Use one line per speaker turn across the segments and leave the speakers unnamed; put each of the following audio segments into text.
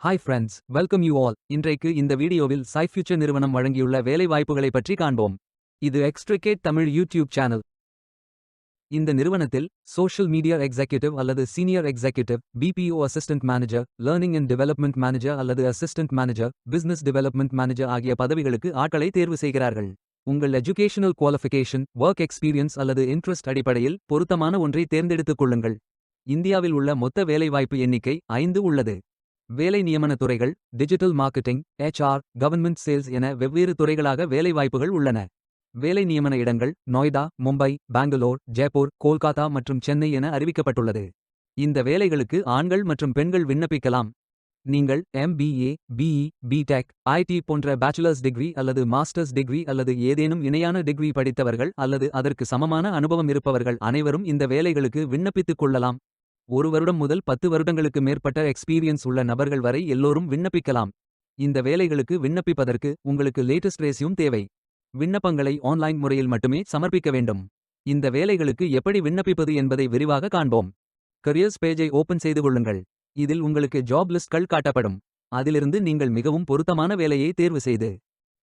Hi friends, welcome you all. இன்றைக்கு இந்த வீடியோவில் SciFuture நிறுவனம் வழங்கியுள்ள வேலை வாய்ப்புகளை பற்றி காண்போம். இது எக்ஸ்ட்ரிகேட் தமிழ் யூடியூப் சேனல். இந்த நிறுவனத்தில் சோஷியல் மீடியா எக்ஸிக்யூட்டிவ் அல்லது senior executive, BPO assistant manager, learning and development manager அல்லது assistant manager, business development manager ஆகிய பதவிகளுக்கு ஆட்களை தேர்வு செய்கிறார்கள். உங்கள் எஜுகேஷனல் குவாலிஃபிகேஷன், ஒர்க் எக்ஸ்பீரியன்ஸ் அல்லது இன்ட்ரெஸ்ட் அடிப்படையில் பொருத்தமான ஒன்றை தேர்ந்தெடுத்துக் கொள்ளுங்கள். இந்தியாவில் உள்ள மொத்த வேலைவாய்ப்பு எண்ணிக்கை 5 உள்ளது. வேலை நியமன துறைகள் digital marketing, HR, government sales என வெவ்வேறு துறைகளாக வேலைவாய்ப்புகள் உள்ளன. வேலை நியமன இடங்கள் நொய்டா, மும்பை, பெங்களூர், ஜெய்ப்பூர், கோல்காத்தா மற்றும் சென்னை என அறிவிக்கப்பட்டுள்ளது. இந்த வேலைகளுக்கு ஆண்கள் மற்றும் பெண்கள் விண்ணப்பிக்கலாம். நீங்கள் MBA, BE, BTech, IT போன்ற பேச்சுலர்ஸ் டிகிரி அல்லது மாஸ்டர்ஸ் டிகிரி அல்லது ஏதேனும் இணையான டிகிரி படித்தவர்கள் அல்லது அதற்கு சமமான அனுபவம் இருப்பவர்கள் அனைவரும் இந்த வேலைகளுக்கு விண்ணப்பித்துக் கொள்ளலாம். 1 வருடம் முதல் 10 வருடங்களுக்கு மேற்பட்ட எக்ஸ்பீரியன்ஸ் உள்ள நபர்கள் வரை எல்லோரும் விண்ணப்பிக்கலாம். இந்த வேலைகளுக்கு விண்ணப்பிப்பதற்கு உங்களுக்கு லேட்டஸ்ட் ரெஸ்யூம் தேவை. விண்ணப்பங்களை ஆன்லைன் முறையில் மட்டுமே சமர்ப்பிக்க வேண்டும். இந்த வேலைகளுக்கு எப்படி விண்ணப்பிப்பது என்பதை விரிவாக காண்போம். கரியர்ஸ் பேஜை ஓபன் செய்து கொள்ளுங்கள். இதில் உங்களுக்கு ஜாப் லிஸ்ட்கள் காட்டப்படும். அதிலிருந்து நீங்கள் மிகவும் பொருத்தமான வேலையை தேர்வு செய்து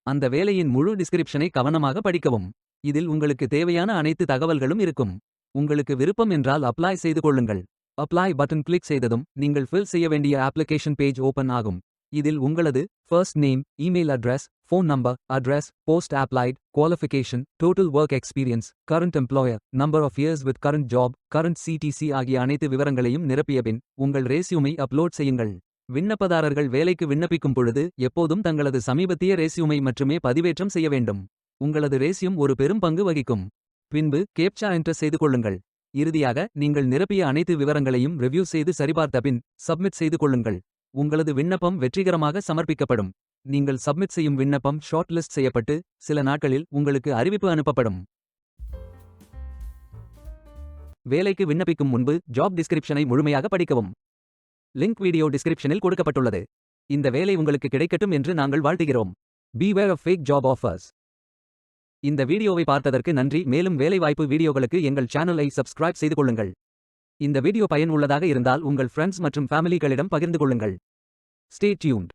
அந்த வேலையின் முழு டிஸ்கிரிப்ஷனை கவனமாக படிக்கவும். இதில் உங்களுக்கு தேவையான அனைத்து தகவல்களும் இருக்கும். உங்களுக்கு விருப்பம் என்றால் அப்ளை செய்து கொள்ளுங்கள். அப்ளை பட்டன் கிளிக் செய்ததும் நீங்கள் ஃபில் செய்ய வேண்டிய அப்ளிகேஷன் பேஜ் ஓபன் ஆகும். இதில் உங்களது first name, email address, phone number, address, post applied, qualification, total work experience, current employer, number of years with current job, current CTC ஆகிய அனைத்து விவரங்களையும் நிரப்பிய பின் உங்கள் ரெஸ்யூமை அப்லோட் செய்யுங்கள். விண்ணப்பதாரர்கள் வேலைக்கு விண்ணப்பிக்கும் பொழுது எப்போதும் தங்களது சமீபத்திய ரெஸ்யூமை மட்டுமே பதிவேற்றம் செய்ய வேண்டும். உங்களது ரெஸ்யூம் ஒரு பெரும் பங்கு வகிக்கும். பின்பு கேப்சா என்டர் செய்து கொள்ளுங்கள். இறுதியாக நீங்கள் நிரப்பிய அனைத்து விவரங்களையும் ரிவ்யூ செய்து சரிபார்த்த பின் சப்மிட் செய்து கொள்ளுங்கள். உங்களது விண்ணப்பம் வெற்றிகரமாக சமர்ப்பிக்கப்படும். நீங்கள் சப்மிட் செய்யும் விண்ணப்பம் ஷார்ட் லிஸ்ட் செய்யப்பட்டு சில நாட்களில் உங்களுக்கு அறிவிப்பு அனுப்பப்படும். வேலைக்கு விண்ணப்பிக்கும் முன்பு ஜாப் டிஸ்கிரிப்ஷனை முழுமையாக படிக்கவும். லிங்க் வீடியோ டிஸ்கிரிப்ஷனில் கொடுக்கப்பட்டுள்ளது. இந்த வேலை உங்களுக்கு கிடைக்கட்டும் என்று நாங்கள் வாழ்த்துகிறோம். Beware of fake job offers. இந்த வீடியோவை பார்த்ததற்கு நன்றி. மேலும் வேலைவாய்ப்பு வீடியோகளுக்கு எங்கள் சேனலை சப்ஸ்கிரைப் செய்து கொள்ளுங்கள். இந்த வீடியோ பயனுள்ளதாக இருந்தால் உங்கள் ஃப்ரெண்ட்ஸ் மற்றும் ஃபேமிலிகளிடம் பகிர்ந்து கொள்ளுங்கள். Stay tuned.